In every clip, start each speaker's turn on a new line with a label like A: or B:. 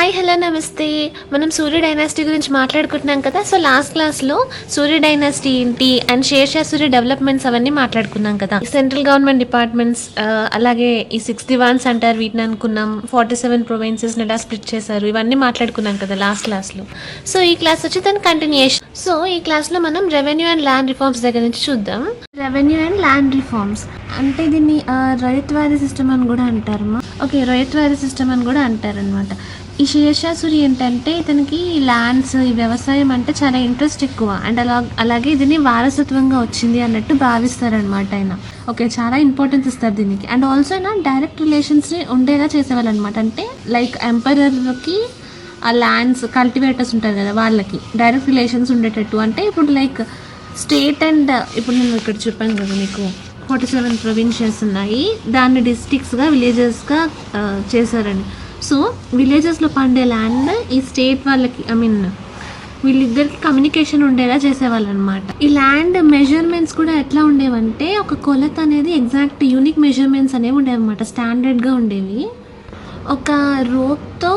A: Hi hello నమస్తే. మనం సూర్య dynasty గురించి మాట్లాడుకుంటున్నాం కదా. సో లాస్ట్ క్లాస్లో సూర్య డైనాసిటీ ఏంటి అండ్ షేర్షా సూర్య డెవలప్మెంట్స్ అవన్నీ మాట్లాడుకున్నాం కదా. సెంట్రల్ గవర్నమెంట్ డిపార్ట్మెంట్స్ అలాగే ఈ 6 దివాన్స్ అంటారు వీటిని అనుకున్నాం. 47 ప్రొవిన్సెస్ని ఎలా స్ప్లిట్ చేశారు ఇవన్నీ మాట్లాడుకున్నాం కదా లాస్ట్ క్లాస్లో. సో ఈ క్లాస్ వచ్చి దాని కంటిన్యూయేషన్. సో ఈ క్లాస్లో మనం రెవెన్యూ అండ్ ల్యాండ్ రిఫార్మ్స్ దగ్గర నుంచి చూద్దాం. రెవెన్యూ అండ్ ల్యాండ్ రిఫార్మ్స్ అంటే దీన్ని రయత్వారీ సిస్టమ్ అని కూడా అంటారమ్మా. ఓకే, రయత్వారీ సిస్టమ్ అని కూడా అంటారనమాట. ఈ షేర్షా సూరి ఏంటంటే ఇతనికి ల్యాండ్స్ ఈ వ్యవసాయం అంటే చాలా ఇంట్రెస్ట్ ఎక్కువ అండ్ అలాగే దీన్ని వారసత్వంగా వచ్చింది అన్నట్టు భావిస్తారనమాట ఆయన. ఓకే, చాలా ఇంపార్టెన్స్ ఇస్తారు దీనికి. అండ్ ఆల్సో ఆయన డైరెక్ట్ రిలేషన్స్ని ఉండేలా చేసేవాళ్ళు అనమాట. అంటే లైక్ ఎంపరర్కి ఆ ల్యాండ్స్ కల్టివేటర్స్ ఉంటారు కదా వాళ్ళకి డైరెక్ట్ రిలేషన్స్ ఉండేటట్టు. అంటే ఇప్పుడు లైక్ స్టేట్ అండ్ ఇప్పుడు నేను ఇక్కడ చెప్పాను కదా మీకు 47 ప్రొవిన్షియస్ ఉన్నాయి, దాన్ని డిస్ట్రిక్ట్స్గా విలేజెస్గా చేశారని. సో విలేజెస్లో పండే ల్యాండ్ ఈ స్టేట్ వాళ్ళకి వీళ్ళిద్దరికి కమ్యూనికేషన్ ఉండేలా చేసేవాళ్ళు అనమాట. ఈ ల్యాండ్ మెజర్మెంట్స్ కూడా ఎట్లా ఉండేవంటే ఒక కొలత అనేది ఎగ్జాక్ట్ యూనిక్ మెజర్మెంట్స్ అనేవి ఉండేవి అనమాట. స్టాండర్డ్గా ఉండేవి. ఒక రోప్తో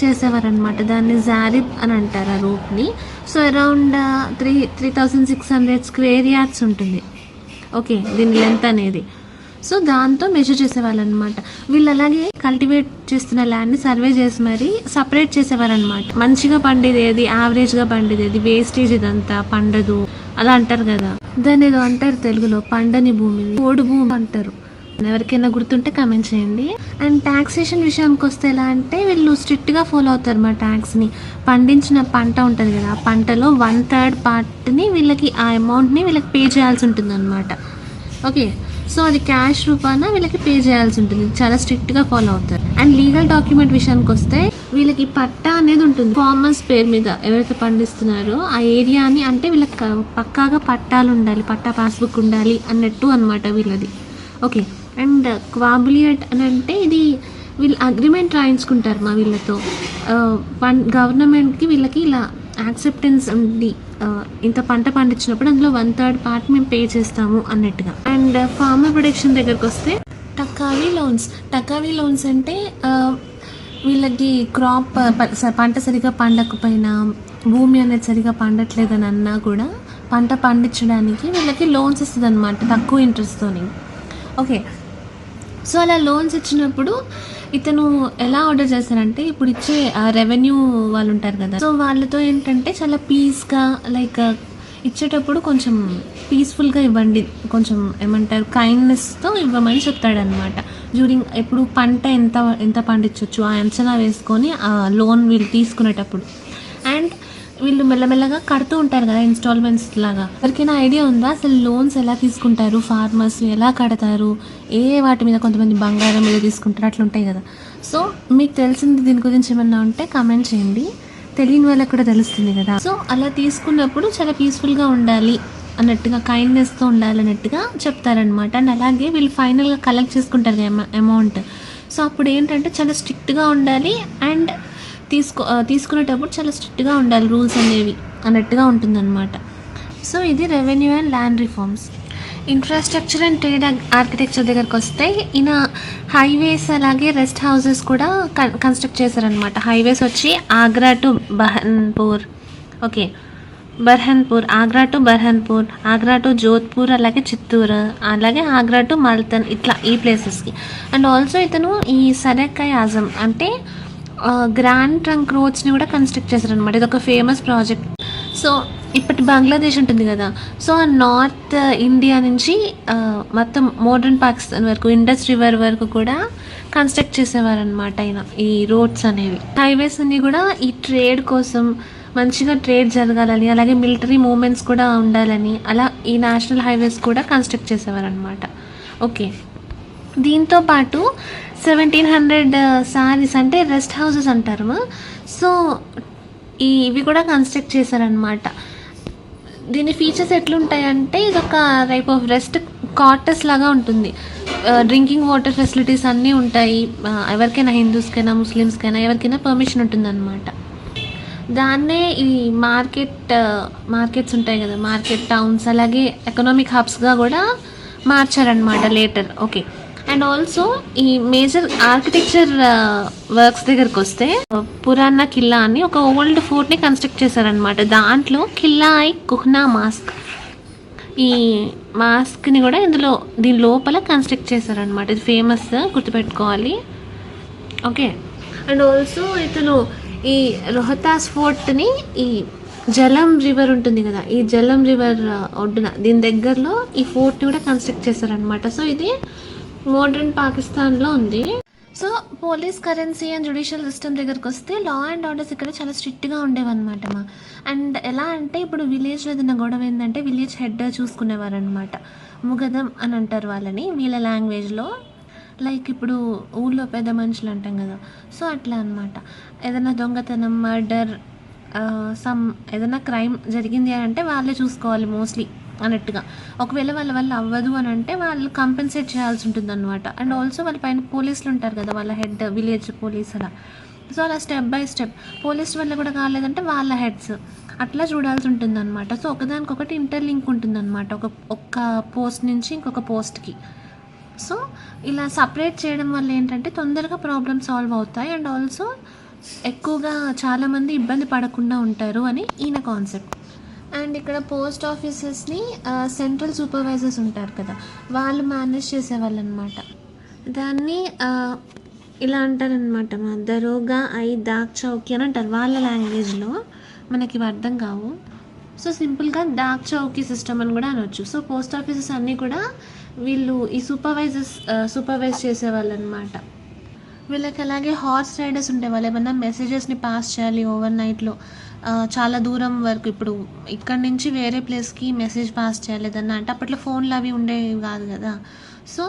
A: చేసేవారనమాట. దాన్ని జారిబ్ అని అంటారు ఆ రోప్ని. సో అరౌండ్ 3600 స్క్వేర్ యార్డ్స్ ఉంటుంది. ఓకే, దీని లెంత్ అనేది. సో దాంతో మెజర్ చేసేవాళ్ళు అనమాట. వీళ్ళు అలాగే కల్టివేట్ చేస్తున్న ల్యాండ్ని సర్వే చేసి మరి సపరేట్ చేసేవారు అనమాట. మంచిగా పండేది ఏది, యావరేజ్గా పండేది ఏది, వేస్టేజ్ ఇదంతా పండదు అలా అంటారు కదా. దాన్ని ఏదో అంటారు తెలుగులో, పండని భూమిని పోడు భూమి అంటారు. ఎవరికైనా గుర్తుంటే కమెంట్ చేయండి. అండ్ ట్యాక్సేషన్ విషయానికి వస్తే ఎలా అంటే వీళ్ళు స్ట్రిక్ట్గా ఫాలో అవుతారు మా ట్యాక్స్ని. పండించిన పంట ఉంటుంది కదా, ఆ పంటలో 1/3 పార్ట్ని వీళ్ళకి ఆ అమౌంట్ని వీళ్ళకి పే చేయాల్సి ఉంటుంది అనమాట. ఓకే, సో అది క్యాష్ రూపాన వీళ్ళకి పే చేయాల్సి ఉంటుంది. చాలా స్ట్రిక్ట్గా ఫాలో అవుతారు. అండ్ లీగల్ డాక్యుమెంట్ విషయానికి వస్తే వీళ్ళకి పట్టా అనేది ఉంటుంది ఫార్మర్స్ పేరు మీద. ఎవరైతే పండిస్తున్నారో ఆ ఏరియాని అంటే వీళ్ళకి పక్కాగా పట్టాలు ఉండాలి, పట్టా పాస్బుక్ ఉండాలి అన్నట్టు అనమాట వీళ్ళది. ఓకే, అండ్ క్వాబులియట్ అని అంటే ఇది వీళ్ళు అగ్రిమెంట్ రాయించుకుంటారు మా వీళ్ళతో. గవర్నమెంట్కి వీళ్ళకి ఇలా యాక్సెప్టెన్స్ ఉంది, ఇంత పంట పండించినప్పుడు అందులో 1/3 పార్ట్ మేము పే చేస్తాము అన్నట్టుగా. అండ్ ఫార్మర్ ప్రొడక్షన్ దగ్గరకు వస్తే టకావీ లోన్స్ అంటే వీళ్ళకి క్రాప్ పంట సరిగా పండకపోయినా, భూమి అనేది సరిగా పండట్లేదని అన్నా కూడా పంట పండించడానికి వీళ్ళకి లోన్స్ ఇస్తుంది అనమాట తక్కువ ఇంట్రెస్ట్తోని. ఓకే, సో అలా లోన్స్ ఇచ్చినప్పుడు ఇతను ఎలా ఆర్డర్ చేస్తారంటే ఇప్పుడు ఇచ్చే రెవెన్యూ వాళ్ళు ఉంటారు కదా, సో వాళ్ళతో ఏంటంటే చాలా పీస్గా లైక్ ఇచ్చేటప్పుడు కొంచెం పీస్ఫుల్గా ఇవ్వండి, కొంచెం ఏమంటారు కైండ్నెస్తో ఇవ్వమని చెప్తాడనమాట. డ్యూరింగ్ ఇప్పుడు పంట ఎంత పండించవచ్చు ఆ అంచనా వేసుకొని ఆ లోన్ వీళ్ళు తీసుకునేటప్పుడు. అండ్ వీళ్ళు మెల్లమెల్లగా కడుతూ ఉంటారు కదా ఇన్స్టాల్మెంట్స్ లాగా. ఎవరికైనా ఐడియా ఉందా అసలు లోన్స్ ఎలా తీసుకుంటారు, ఫార్మర్స్ ఎలా కడతారు, వాటి మీద కొంతమంది బంగారం మీద తీసుకుంటారు, అట్లా ఉంటాయి కదా. సో మీకు తెలిసింది దీని గురించి ఏమన్నా ఉంటే కమెంట్ చేయండి, తెలియని వాళ్ళకి కూడా తెలుస్తుంది కదా. సో అలా తీసుకున్నప్పుడు చాలా పీస్ఫుల్గా ఉండాలి అన్నట్టుగా, కైండ్నెస్తో ఉండాలి అన్నట్టుగా చెప్తారనమాట. అండ్ అలాగే వీళ్ళు ఫైనల్గా కలెక్ట్ చేసుకుంటారు అమౌంట్. సో అప్పుడు ఏంటంటే చాలా స్ట్రిక్ట్గా ఉండాలి అండ్ తీసుకునేటప్పుడు చాలా స్ట్రిక్ట్గా ఉండాలి రూల్స్ అనేవి అన్నట్టుగా ఉంటుందన్నమాట. సో ఇది revenue and land reforms. Infrastructure and trade architecture దగ్గరకు వస్తే ఈయన హైవేస్ అలాగే రెస్ట్ హౌసెస్ కూడా కన్స్ట్రక్ట్ చేశారనమాట. హైవేస్ వచ్చి Agra to Burhanpur, okay Agra to Burhanpur, Agra to Jodhpur, అలాగే చిత్తూరు, అలాగే ఆగ్రా టు మల్తన్, ఇట్లా ఈ ప్లేసెస్కి. అండ్ ఆల్సో ఇతను ఈ సరక్-ఐ-ఆజం అంటే గ్రాండ్ ట్రంక్ రోడ్స్ని కూడా కన్స్ట్రక్ట్ చేశారనమాట. ఇది ఒక ఫేమస్ ప్రాజెక్ట్. సో ఇప్పటి బంగ్లాదేశ్ ఉంటుంది కదా, సో ఆ నార్త్ ఇండియా నుంచి మొత్తం మోడర్న్ పాకిస్తాన్ వరకు, ఇండస్ రివర్ వరకు కూడా కన్స్ట్రక్ట్ చేసేవారనమాట ఆయన ఈ రోడ్స్ అనేవి. హైవేస్ అన్ని కూడా ఈ ట్రేడ్ కోసం, మంచిగా ట్రేడ్ జరగాలని, అలాగే మిలిటరీ మూమెంట్స్ కూడా ఉండాలని అలా ఈ నేషనల్ హైవేస్ కూడా కన్స్ట్రక్ట్ చేసేవారనమాట. ఓకే, దీంతో పాటు 1700 సారీస్ అంటే రెస్ట్ హౌసెస్ అంటారు. సో ఇవి కూడా కన్స్ట్రక్ట్ చేశారనమాట. దీని ఫీచర్స్ ఎట్లుంటాయంటే ఇది ఒక టైప్ ఆఫ్ రెస్ట్ క్వార్టర్స్ లాగా ఉంటుంది. డ్రింకింగ్ వాటర్ ఫెసిలిటీస్ అన్నీ ఉంటాయి. ఎవరికైనా హిందూస్కైనా ముస్లిమ్స్కైనా ఎవరికైనా పర్మిషన్ ఉంటుందన్నమాట. దాన్నే ఈ మార్కెట్స్ ఉంటాయి కదా, మార్కెట్ టౌన్స్ అలాగే ఎకనామిక్ హబ్స్గా కూడా మార్చారనమాట లేటర్. ఓకే, అండ్ ఆల్సో ఈ మేజర్ ఆర్కిటెక్చర్ వర్క్స్ దగ్గరకు వస్తే పురాణ కిల్లా అని ఒక ఓల్డ్ ఫోర్ట్ని కన్స్ట్రక్ట్ చేశారనమాట. దాంట్లో కిల్లా ఐ కుహ్నా మాస్క్, ఈ మాస్క్ని కూడా దీని లోపల కన్స్ట్రక్ట్ చేశారనమాట. ఇది ఫేమస్, గుర్తుపెట్టుకోవాలి. ఓకే. అండ్ ఆల్సో ఇతను ఈ రోహతాస్ ఫోర్ట్ని ఈ జలం రివర్ ఉంటుంది కదా, ఈ జలం రివర్ ఒడ్డున దీని దగ్గరలో ఈ ఫోర్ట్ని కూడా కన్స్ట్రక్ట్ చేశారనమాట. సో ఇది మోడర్న్ పాకిస్తాన్లో ఉంది. So police, currency and judicial system దగ్గరకు వస్తే లా అండ్ ఆర్డర్స్ ఇక్కడ చాలా స్ట్రిక్ట్గా ఉండేవన్నమాట. అండ్ ఎలా అంటే ఇప్పుడు విలేజ్లో ఏదైనా గొడవ ఏంటంటే విలేజ్ హెడ్ చూసుకునేవారు అనమాట. ముగదం అని అంటారు వాళ్ళని వీళ్ళ లాంగ్వేజ్లో. లైక్ ఇప్పుడు ఊళ్ళో పెద్ద మనుషులు అంటాం కదా, సో అట్లా అనమాట. ఏదైనా దొంగతనం, మర్డర్, ఏదైనా క్రైమ్ జరిగింది అని అంటే వాళ్ళే చూసుకోవాలి మోస్ట్లీ అన్నట్టుగా. ఒకవేళ వాళ్ళ వల్ల అవ్వదు అని అంటే వాళ్ళు కంపెన్సేట్ చేయాల్సి ఉంటుంది అనమాట. అండ్ ఆల్సో వాళ్ళ పైన పోలీసులు ఉంటారు కదా, వాళ్ళ హెడ్, విలేజ్ పోలీస్ అలా. సో అలా స్టెప్ బై స్టెప్ పోలీస్ వల్ల కూడా కాలేదంటే వాళ్ళ హెడ్స్ అట్లా చూడాల్సి ఉంటుంది అనమాట. సో ఒకదానికొకటి ఇంటర్లింక్ ఉంటుంది అనమాట, ఒక్క పోస్ట్ నుంచి ఇంకొక పోస్ట్కి. సో ఇలా సపరేట్ చేయడం వల్ల ఏంటంటే తొందరగా ప్రాబ్లమ్ సాల్వ్ అవుతాయి. అండ్ ఆల్సో ఎక్కువగా చాలామంది ఇబ్బంది పడకుండా ఉంటారు అని ఈయన కాన్సెప్ట్. అండ్ ఇక్కడ పోస్ట్ ఆఫీసెస్ని సెంట్రల్ సూపర్వైజర్స్ ఉంటారు కదా, వాళ్ళు మేనేజ్ చేసేవాళ్ళు అనమాట. దాన్ని ఇలా అంటారనమాట, మా దరోగా దాక్ చౌకీ అని అంటారు వాళ్ళ లాంగ్వేజ్లో. మనకి ఇవి అర్థం కావు. సో సింపుల్గా దాక్ చౌకీ సిస్టమ్ అని కూడా అనొచ్చు. సో పోస్ట్ ఆఫీసెస్ అన్నీ కూడా వీళ్ళు ఈ సూపర్వైజ్ చేసేవాళ్ళు అనమాట. వీళ్ళకి అలాగే హార్స్ రైడర్స్ ఉండేవాళ్ళు. ఏమన్నా మెసేజెస్ని పాస్ చేయాలి ఓవర్ నైట్లో, చాలా దూరం వరకు, ఇప్పుడు ఇక్కడ నుంచి వేరే ప్లేస్కి మెసేజ్ పాస్ చేయాలి ఏదన్నా అంటే, అప్పట్లో ఫోన్లు అవి ఉండేవి కాదు కదా. సో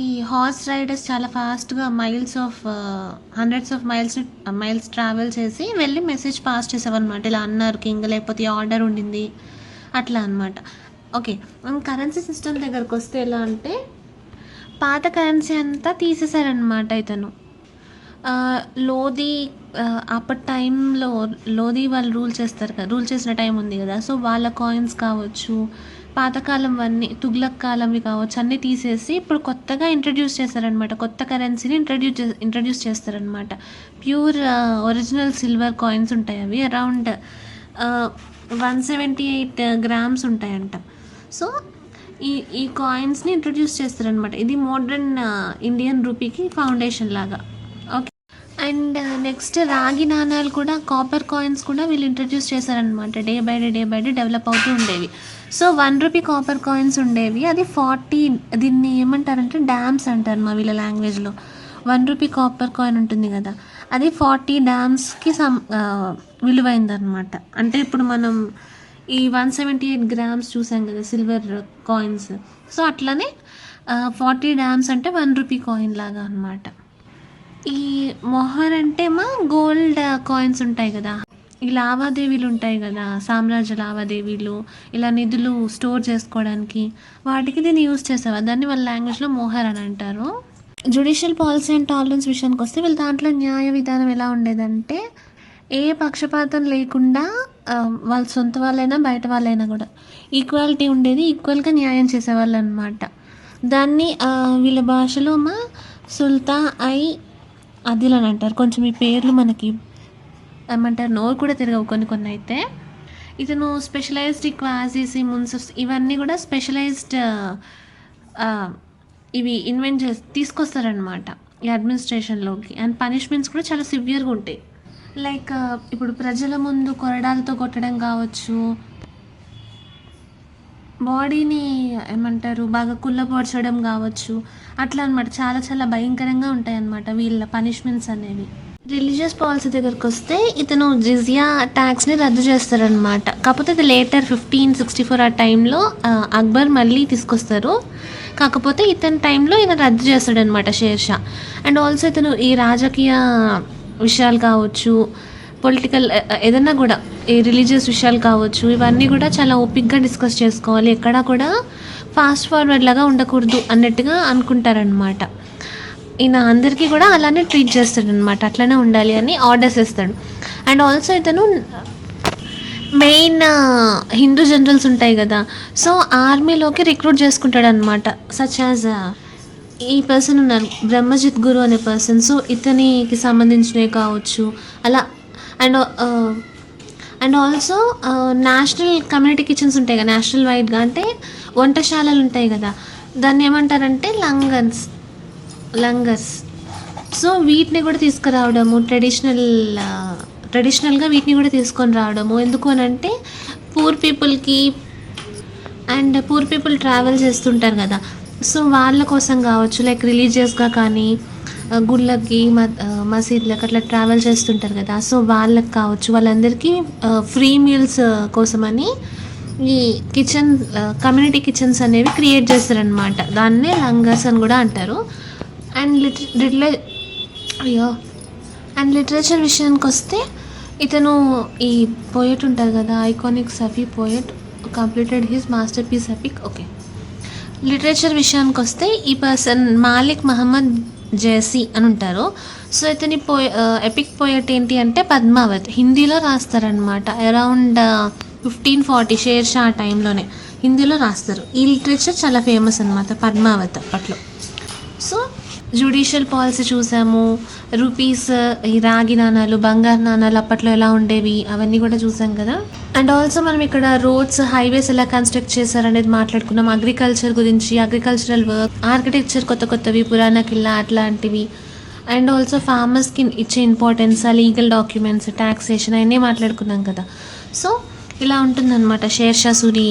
A: ఈ హార్స్ రైడర్స్ చాలా ఫాస్ట్గా హండ్రెడ్స్ ఆఫ్ మైల్స్ ట్రావెల్ చేసి వెళ్ళి మెసేజ్ పాస్ చేసేవారు అనమాట. ఇలా అన్నారు కింగ్, లేకపోతే ఆర్డర్ ఉండింది అట్లా అనమాట. ఓకే. కరెన్సీ సిస్టమ్ దగ్గరకు వస్తే ఎలా అంటే పాత కరెన్సీ అంతా తీసేశారనమాట ఇతను. లోధి అప్పటి టైంలో లోధి వాళ్ళు రూల్ చేసిన టైం ఉంది కదా, సో వాళ్ళ కాయిన్స్ కావచ్చు, పాతకాలం అన్నీ తుగ్లక్ కాలంవి కావచ్చు, అన్నీ తీసేసి ఇప్పుడు కొత్తగా ఇంట్రడ్యూస్ చేస్తారనమాట. కొత్త కరెన్సీని ఇంట్రడ్యూస్ చేస్తారనమాట. ప్యూర్ ఒరిజినల్ సిల్వర్ కాయిన్స్ ఉంటాయి, అవి అరౌండ్ 178 grams ఉంటాయంట. సో ఈ కాయిన్స్ని ఇంట్రడ్యూస్ చేస్తారనమాట. ఇది మోడర్న్ ఇండియన్ రూపీకి ఫౌండేషన్ లాగా. ఓకే. అండ్ నెక్స్ట్ రాగి నాణాలు కూడా, కాపర్ కాయిన్స్ కూడా వీళ్ళు ఇంట్రడ్యూస్ చేశారనమాట. డే బై డే డెవలప్ అవుతూ ఉండేవి. సో 1 రూపీ కాపర్ కాయిన్స్ ఉండేవి, అది 40, దీన్ని ఏమంటారంటే డ్యామ్స్ అంటారు మా వీళ్ళ లాంగ్వేజ్లో. 1 రూపీ కాపర్ కాయిన్ ఉంటుంది కదా, అది 40 డ్యామ్స్కి విలువైందనమాట. అంటే ఇప్పుడు మనం ఈ 178 grams చూసాం కదా సిల్వర్ కాయిన్స్, సో అట్లనే 40 డ్యామ్స్ అంటే 1 రూపీ కాయిన్ లాగా అనమాట. ఈ మొహర్ అంటే గోల్డ్ కాయిన్స్ ఉంటాయి కదా, ఈ లావాదేవీలు ఉంటాయి కదా, సామ్రాజ్య లావాదేవీలు, ఇలా నిధులు స్టోర్ చేసుకోవడానికి వాటికి దీన్ని యూజ్ చేసేవారు. దాన్ని వాళ్ళ లాంగ్వేజ్లో మొహర్ అని అంటారు. జ్యుడిషియల్ పాలసీ అండ్ టాలరెన్స్ విషయానికి వస్తే వీళ్ళ దాంట్లో న్యాయ విధానం ఎలా ఉండేదంటే ఏ పక్షపాతం లేకుండా వాళ్ళ సొంత వాళ్ళైనా బయట వాళ్ళైనా కూడా ఈక్వాలిటీ ఉండేది, ఈక్వల్గా న్యాయం చేసేవాళ్ళు అనమాట. దాన్ని వీళ్ళ భాషలో సుల్తా అదిల్ అని అంటారు. కొంచెం ఈ పేర్లు మనకి ఏమంటారు నోరు కూడా తిరగవు కొన్ని అయితే. ఇతను స్పెషలైజ్డ్ క్వాజీస్, మున్సిఫ్స్ ఇవన్నీ కూడా స్పెషలైజ్డ్ ఇవి తీసుకొస్తారనమాట ఈ అడ్మినిస్ట్రేషన్లోకి. అండ్ పనిష్మెంట్స్ కూడా చాలా సివియర్గా ఉంటాయి. లైక్ ఇప్పుడు ప్రజల ముందు కొరడాలతో కొట్టడం కావచ్చు, బాడీని ఏమంటారు బాగా కుళ్ళపరచడం కావచ్చు, అట్లా అనమాట. చాలా చాలా భయంకరంగా ఉంటాయి అన్నమాట వీళ్ళ పనిష్మెంట్స్ అనేవి. రిలీజియస్ పాలసీ దగ్గరకు వస్తే ఇతను జిజియా ట్యాక్స్ని రద్దు చేస్తారనమాట. కాకపోతే ఇది లేటర్ 1564 ఆ టైంలో అక్బర్ మళ్ళీ తీసుకొస్తారు. కాకపోతే ఇతని టైంలో ఈయన రద్దు చేస్తాడనమాట షేర్షా. అండ్ ఆల్సో ఇతను ఈ రాజకీయ విషయాలు కావచ్చు, పొలిటికల్ ఏదన్నా కూడా ఈ రిలీజియస్ విషయాలు కావచ్చు, ఇవన్నీ కూడా చాలా ఓపిక్గా డిస్కస్ చేసుకోవాలి, ఎక్కడా కూడా ఫాస్ట్ ఫార్వర్డ్ లాగా ఉండకూడదు అన్నట్టుగా అనుకుంటారనమాట. ఈయన అందరికీ కూడా అలానే ట్రీట్ చేస్తాడనమాట, అట్లనే ఉండాలి అని ఆర్డర్స్ ఇస్తాడు. అండ్ ఆల్సో ఇతను మెయిన్ హిందూ జనరల్స్ ఉంటాయి కదా, సో ఆర్మీలోకి రిక్రూట్ చేసుకుంటాడు అనమాట. సచ్ యాజ్ ఈ పర్సన్ ఉన్నారు బ్రహ్మజిత్ గురు అనే పర్సన్. సో ఇతనికి సంబంధించినవి కావచ్చు అలా. And and also national community kitchens ఉంటాయి కదా, నేషనల్ వైడ్గా అంటే వంటశాలలు ఉంటాయి కదా, దాన్ని ఏమంటారంటే లంగర్స్. సో వీటిని కూడా తీసుకురావడము ట్రెడిషనల్గా వీటిని కూడా తీసుకొని రావడము. ఎందుకు అని అంటే పూర్ పీపుల్ ట్రావెల్ చేస్తుంటారు కదా, సో వాళ్ళ కోసం కావచ్చు, లైక్ రిలీజియస్గా కానీ గుళ్ళకి మసీద్లకు అట్లా ట్రావెల్ చేస్తుంటారు కదా, సో వాళ్ళకి కావచ్చు, వాళ్ళందరికీ ఫ్రీ మీల్స్ కోసమని ఈ కమ్యూనిటీ కిచెన్స్ అనేవి క్రియేట్ చేస్తారనమాట. దాన్నే లంగర్స్ అని కూడా అంటారు. అండ్ లిటరేచర్ విషయానికి వస్తే ఇతను ఈ పోయెట్ ఉంటారు కదా, iconic sufi poet completed his masterpiece epic. Okay, literature విషయానికి వస్తే ఈ పర్సన్ మాలిక్ మహమ్మద్ జైసీ అని ఉంటారు. సో ఇతని ఎపిక్ పోయెట్ ఏంటి అంటే పద్మావత్, హిందీలో రాస్తారనమాట. అరౌండ్ 1540 షేర్ షా ఆ టైంలోనే హిందీలో రాస్తారు. ఈ లిటరేచర్ చాలా ఫేమస్ అనమాట, పద్మావత్ అప్పట్లో. సో జ్యుడిషియల్ పాలసీ చూసాము, రూపీస్, ఈ రాగి నాణాలు, బంగారు నాణాలు అప్పట్లో ఎలా ఉండేవి అవన్నీ కూడా చూసాం కదా. అండ్ ఆల్సో మనం ఇక్కడ రోడ్స్, హైవేస్ ఎలా కన్స్ట్రక్ట్ చేశారనేది మాట్లాడుకున్నాం. అగ్రికల్చర్ గురించి, అగ్రికల్చరల్ వర్క్, ఆర్కిటెక్చర్ కొత్తవి, పురాణ కిల్లా అట్లాంటివి. అండ్ ఆల్సో ఫార్మర్స్కి ఇచ్చే ఇంపార్టెన్స్, లీగల్ డాక్యుమెంట్స్, ట్యాక్సేషన్ అవన్నీ మాట్లాడుకున్నాం కదా. సో ఇలా ఉంటుందన్నమాట షేర్షా సూరి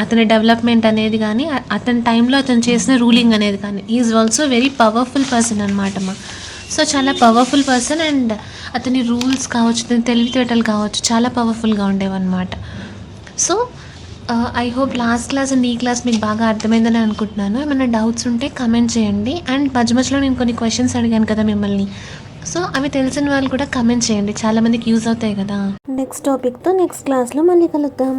A: అతని డెవలప్మెంట్ అనేది కానీ, అతని టైంలో అతను చేసిన రూలింగ్ అనేది కానీ. Is also very powerful person అనమాట సో చాలా పవర్ఫుల్ పర్సన్. అండ్ అతని రూల్స్ కావచ్చు, అతని తెలివితేటలు కావచ్చు, చాలా పవర్ఫుల్గా ఉండేవన్నమాట. So I hope last class and ఈ క్లాస్ మీకు బాగా అర్థమైందని అనుకుంటున్నాను. ఏమైనా డౌట్స్ ఉంటే కమెంట్ చేయండి. అండ్ మధ్యలో నేను కొన్ని క్వశ్చన్స్ అడిగాను కదా మిమ్మల్ని, సో అవి తెలిసిన వాళ్ళు కూడా కమెంట్ చేయండి, చాలామందికి యూజ్ అవుతాయి కదా. నెక్స్ట్ టాపిక్తో నెక్స్ట్ క్లాస్లో మళ్ళీ కలుద్దాం.